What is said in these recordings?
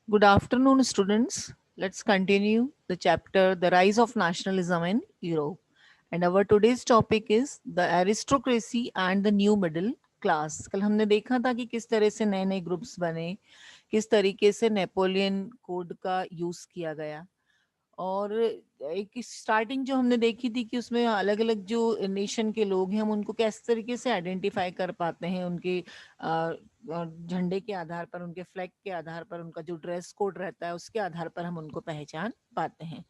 Good afternoon, students. Let's continue the chapter The Rise of Nationalism in Europe. And our today's topic is the aristocracy and the new middle class. कल हमने देखा था कि किस तरह से नए नए ग्रुप्स बने, किस तरीके से नेपोलियन कोड का यूज किया गया। और एक स्टार्टिंग जो हमने देखी थी कि उसमें अलग अलग जो नेशन के लोग हैं हम उनको किस तरीके से आइडेंटिफाई कर पाते हैं, उनके झंडे के आधार पर, उनके फ्लैग के आधार पर, उनका जो ड्रेस कोड रहता है उसके आधार पर हम उनको पहचान पाते हैं।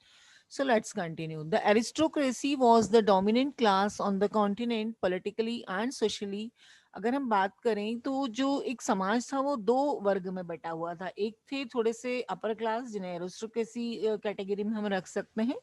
So let's continue. The aristocracy was the dominant class on the continent politically and socially. अगर हम बात करें तो जो एक समाज था वो दो वर्ग में बटा हुआ था। एक थे थोड़े से अपर क्लास जिन्हें एरिस्टोक्रेसी कैटेगरी में हम रख सकते हैं,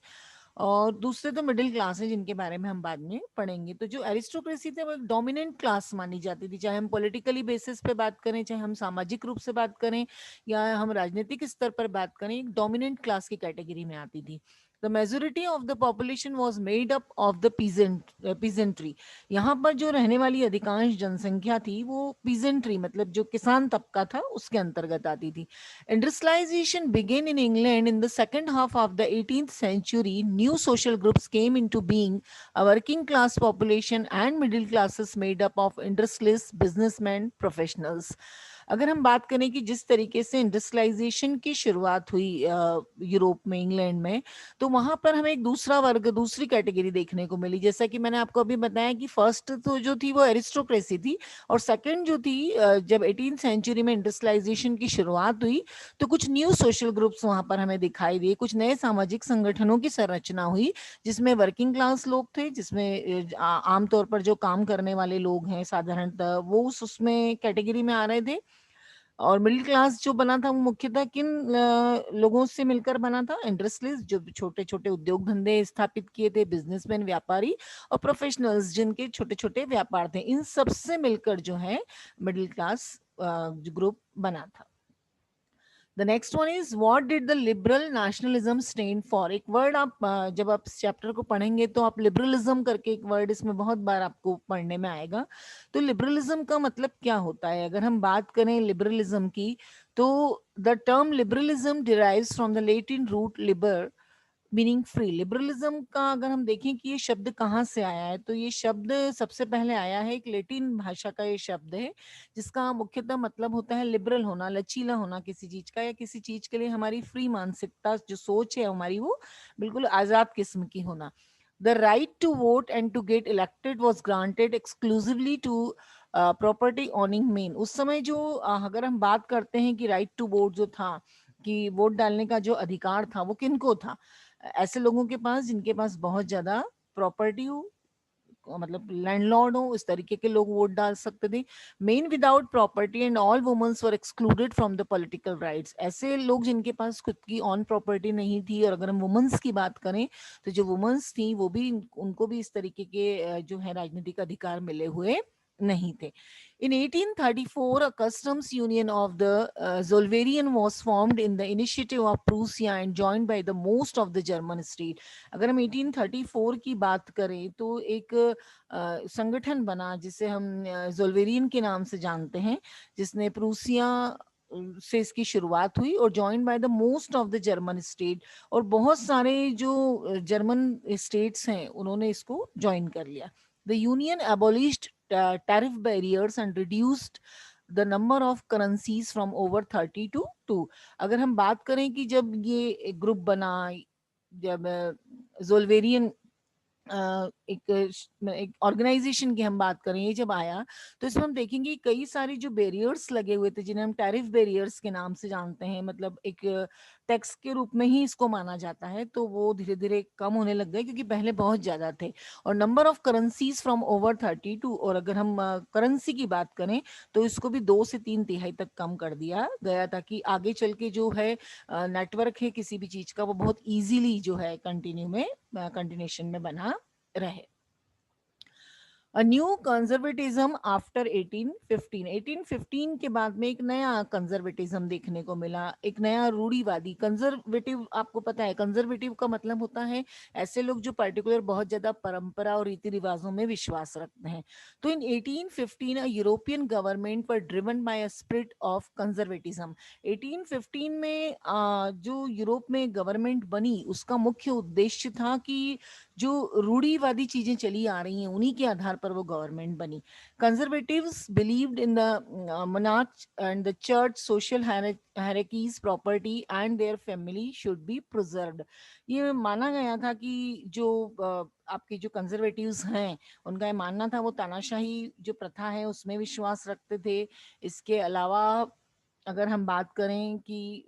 और दूसरे तो मिडिल क्लास है जिनके बारे में हम बाद में पढ़ेंगे। तो जो एरिस्टोक्रेसी थे वो एक डोमिनेंट क्लास मानी जाती थी, चाहे हम पॉलिटिकली बेसिस पे बात करें, चाहे हम सामाजिक रूप से बात करें, या हम राजनीतिक स्तर पर बात करें, एक डोमिनेंट क्लास की कैटेगरी में आती थी। The majority of the population was made up of the peasantry. यहाँ पर जो रहने वाली अधिकांश जनसंख्या थी वो पीजेंट्री मतलब जो किसान तबका था उसके अंतर्गत आती थी। Industrialization began in England in the second half of the 18th century. New social groups came into being, a working class population and middle classes made up of industrialists, businessmen, professionals. अगर हम बात करें कि जिस तरीके से industrialisation की शुरुआत हुई यूरोप में, इंग्लैंड में, तो वहां पर हमें एक दूसरा वर्ग, दूसरी कैटेगरी देखने को मिली। जैसा कि मैंने आपको अभी बताया कि फर्स्ट तो जो थी वो एरिस्टोक्रेसी थी, और सेकंड जो थी जब 18th सेंचुरी में इंडस्ट्रियलाइजेशन की शुरुआत हुई तो कुछ न्यू सोशल ग्रुप्स वहां पर हमें दिखाई दिए, कुछ नए सामाजिक संगठनों की संरचना हुई जिसमें वर्किंग क्लास लोग थे, जिसमें आमतौर पर जो काम करने वाले लोग हैं साधारणतः वो उसमें कैटेगरी में आ रहे थे। और मिडिल क्लास जो बना था वो मुख्यतः किन लोगों से मिलकर बना था? इंडस्ट्रीज जो छोटे छोटे उद्योग धंधे स्थापित किए थे, बिजनेसमैन, व्यापारी, और प्रोफेशनल्स जिनके छोटे छोटे व्यापार थे, इन सब से मिलकर जो है मिडिल क्लास ग्रुप बना था। The next one is what did the liberal nationalism stand for. एक वर्ड आप जब आप इस चैप्टर को पढ़ेंगे तो आप लिबरलिज्म करके एक वर्ड इसमें बहुत बार आपको पढ़ने में आएगा। तो लिबरलिज्म का मतलब क्या होता है? अगर हम बात करें लिबरलिज्म की तो the term liberalism derives from the Latin root liber meaning free. Liberalism का अगर हम देखें कि ये शब्द कहाँ से आया है, तो ये शब्द सबसे पहले आया है, एक लैटिन भाषा का ये शब्द है जिसका मुख्यतः मतलब होता है लिबरल होना, लचीला होना किसी चीज का, या किसी चीज के लिए हमारी फ्री मानसिकता, जो सोच है हमारी वो बिल्कुल आजाद किस्म की होना। The right to vote and to get elected was granted exclusively to property owning men. उस समय जो अगर हम बात करते हैं कि राइट टू वोट जो था, कि वोट डालने का जो अधिकार था वो किनको था? ऐसे लोगों के पास जिनके पास बहुत ज्यादा प्रॉपर्टी हो, मतलब लैंडलॉर्ड हो, इस तरीके के लोग वोट डाल सकते थे। Men without property and all womens were excluded from the political rights. ऐसे लोग जिनके पास खुद की ऑन प्रॉपर्टी नहीं थी, और अगर हम वुमेन्स की बात करें तो जो वुमेन्स थी वो भी, उनको भी इस तरीके के जो है राजनीतिक अधिकार मिले हुए नहीं थे। In 1834, a customs union of the Zollverein was formed in the initiative of Prussia and joined by the most of the German state. अगर हम 1834 की बात करें तो एक संगठन बना जिसे हम जोल्वेरियन के नाम से जानते हैं, जिसने प्रूसिया से इसकी शुरुआत हुई, और joined by the most of the German state, और बहुत सारे जो जर्मन स्टेट्स हैं उन्होंने इसको ज्वाइन कर लिया। The union abolished tariff barriers and reduced the number of currencies from over 30 to 2। अगर हम बात करें कि जब ये ग्रुप बना, जब जोल्वेरियन एक ऑर्गेनाइजेशन की हम बात करें, ये जब आया तो इसमें हम देखेंगे कई सारे जो बैरियर्स लगे हुए थे जिन्हें हम टैरिफ बैरियर्स के नाम से जानते हैं, मतलब एक टैक्स के रूप में ही इसको माना जाता है, तो वो धीरे धीरे कम होने लग गए क्योंकि पहले बहुत ज्यादा थे। और number of currencies from over 32, और अगर हम करेंसी की बात करें तो इसको भी 2 से 3 तिहाई तक कम कर दिया गया, ताकि आगे चल के जो है नेटवर्क है किसी भी चीज का वो बहुत इजीली जो है कंटिन्यूएशन में बना रहे। A new conservatism after 1815। 1815 के बाद में एक नया कंजर्वेटिज्म देखने को मिला, एक नया रूढ़िवादी कंजर्वेटिव। आपको पता है कंजर्वेटिव का मतलब होता है ऐसे लोग जो पर्टिकुलर बहुत ज्यादा परंपरा और रीति रिवाजों में विश्वास रखते हैं। तो इन 1815 European government were driven by a spirit of conservatism. 1815 में जो यूरोप में गवर्नमेंट बनी उसका मुख्य उद्देश्य था कि जो रूढ़िवादी चीजें चली आ रही हैं उन्हीं के आधार पर वो गवर्नमेंट बनी। Conservatives believed in the monarch and the church social hierarchies property and their family should be preserved। ये माना गया था कि जो आपके जो कंजर्वेटिव्स हैं उनका ये मानना था वो तानाशाही जो प्रथा है उसमें विश्वास रखते थे। इसके अलावा अगर हम बात करें कि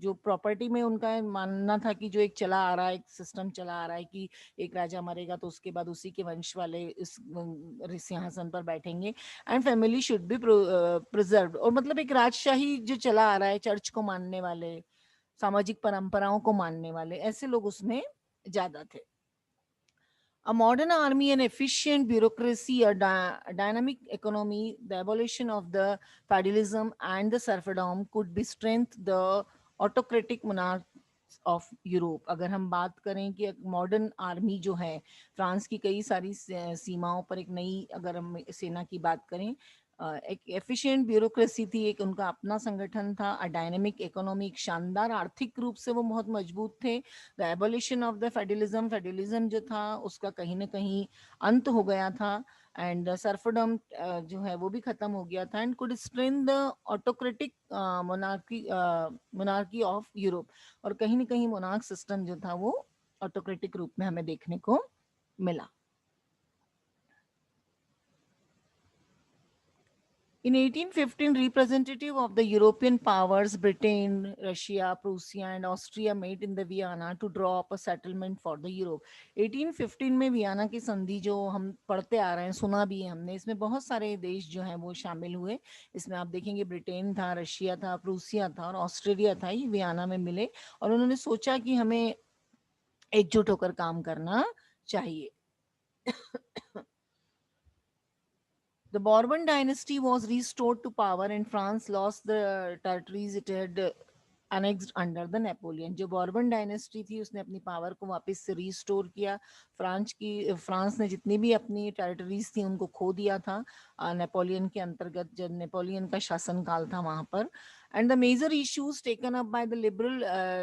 जो प्रॉपर्टी में उनका मानना था कि जो एक चला आ रहा है, एक सिस्टम चला आ रहा है कि एक राजा मरेगा तो उसके बाद उसी के वंश वाले इस सिंहासन पर बैठेंगे। And family should be preserved, और मतलब एक राजशाही जो चला आ रहा है, चर्च को मानने वाले, सामाजिक परंपराओं को मानने वाले, ऐसे लोग उसमें ज्यादा थे। A modern army, an efficient bureaucracy, a dynamic economy, the abolition of the feudalism and the serfdom could be strengthen the autocratic monarchs of Europe. अगर हम बात करें कि एक मॉडर्न आर्मी जो है, फ्रांस की कई सारी सीमाओं पर एक नई अगर हम सेना की बात करें, एक एफिशिएंट ब्यूरोक्रेसी थी, एक उनका अपना संगठन था, अ डायनेमिक इकोनॉमी, एक शानदार आर्थिक रूप से वो बहुत मजबूत थे। The abolition of the federalism, federalism जो था उसका कहीं ना कहीं अंत हो गया था। एंड सर्फडम जो है वो भी खत्म हो गया था। And could strain the autocratic monarchy monarchy of Europe, और कहीं ना कहीं मोनार्क सिस्टम जो था वो ऑटोक्रेटिक रूप में हमें देखने को मिला। In 1815, representative of the European powers, Britain, Russia, Prussia, and Austria met in the Vienna to draw up a settlement for the Europe। 1815 में वियना की संधि जो हम पढ़ते आ रहे हैं, सुना भी है हमने, इसमें बहुत सारे देश जो हैं वो शामिल हुए। इसमें आप देखेंगे ब्रिटेन था, रशिया था, प्रूसिया था और ऑस्ट्रेलिया था, ये वियना में मिले और उन्होंने सोचा कि हमें एकजुट होकर काम करना चाहिए। The Bourbon dynasty was restored to power and France lost the territories it had annexed under the Napoleon। जो बॉर्बन डायनेस्टी थी उसने अपनी पावर को वापस से रिस्टोर किया। फ्रांस ने जितनी भी अपनी टेरिटरीज थी उनको खो दिया था नेपोलियन के अंतर्गत, जब नेपोलियन का शासनकाल था वहां पर। And the major issues taken up by the liberal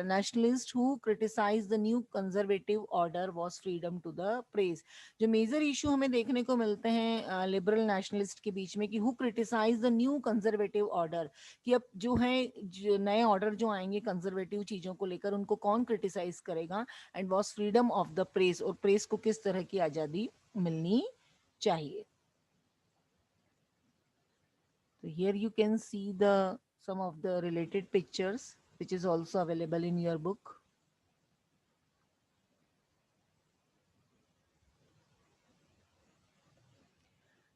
nationalists who criticized the new conservative order was freedom to the press। जो मेजर इशू हमें देखने को मिलते हैं लिबरल नेशनलिस्ट के बीच में कि who criticise the new conservative order, कि अब जो है जो नए ऑर्डर जो आएंगे कंजर्वेटिव चीजों को लेकर उनको कौन क्रिटिसाइज करेगा। And was freedom of the press, और प्रेस को किस तरह की आजादी मिलनी चाहिए। तो here you can see the some of the related pictures which is also available in your book।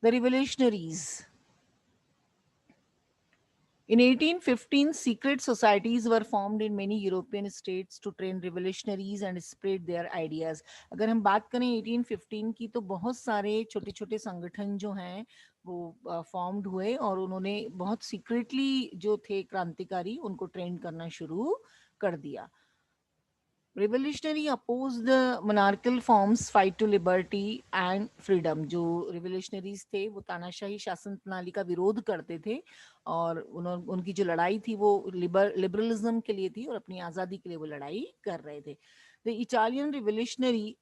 The revolutionaries। In 1815, secret societies were formed in many European states to train revolutionaries and spread their ideas। अगर हम बात करें 1815 की तो बहुत सारे छोटे छोटे संगठन जो हैं वो फॉर्म्ड हुए और उन्होंने बहुत सीक्रेटली जो थे क्रांतिकारी उनको ट्रेन करना शुरू कर दिया। Revolutionary oppose the monarchal forms fight to liberty and freedom. जो रिवोल्यूशनरीज थे वो तानाशाही शासन प्रणाली का विरोध करते थे और उनकी जो लड़ाई थी वो लिबरलिज्म के लिए थी और अपनी आज़ादी के लिए वो लड़ाई कर रहे थे। The Italian revolutionary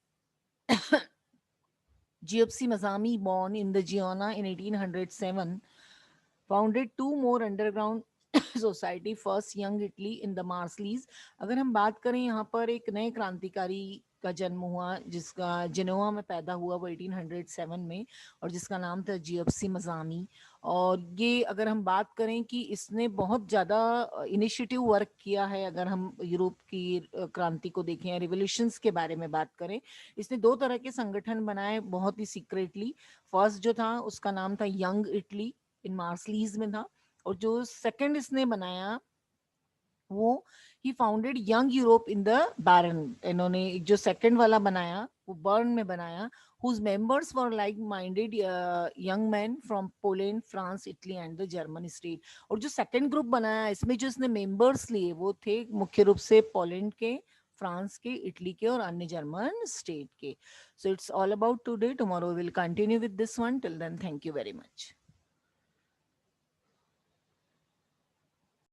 Giuseppe Mazzami, born in the Giona in 1807, founded two more underground society, first young Italy in the Marseilles. अगर हम बात करें यहाँ पर एक नए क्रांतिकारी का जन्म हुआ जिसका जिनोवा में पैदा हुआ वो 1807 में, और जिसका नाम था जियोप्सी मजामी। और ये अगर हम बात करें कि इसने बहुत ज़्यादा इनिशिएटिव वर्क किया है, अगर हम यूरोप की क्रांति को देखें, रिवोल्यूशंस के बारे में बात करें, इसने दो तरह के संगठन बनाए बहुत ही सीक्रेटली। फर्स्ट जो था उसका नाम था यंग इटली, इन मार्सलीज में था, और जो सेकंड इसने बनाया वो ही founded young Europe in the baron. इन्होंने जो सेकंड वाला बनाया वो बर्न में बनाया whose members were like-minded young men from Poland, France, Italy and the German state. और जो सेकंड ग्रुप बनाया इसमें जो इसने मेंबर्स लिए वो थे मुख्य रूप से पोलैंड के, फ्रांस के, इटली के और अन्य जर्मन स्टेट के. So it's all about today. Tomorrow we will continue with this one. Till then, thank you very much.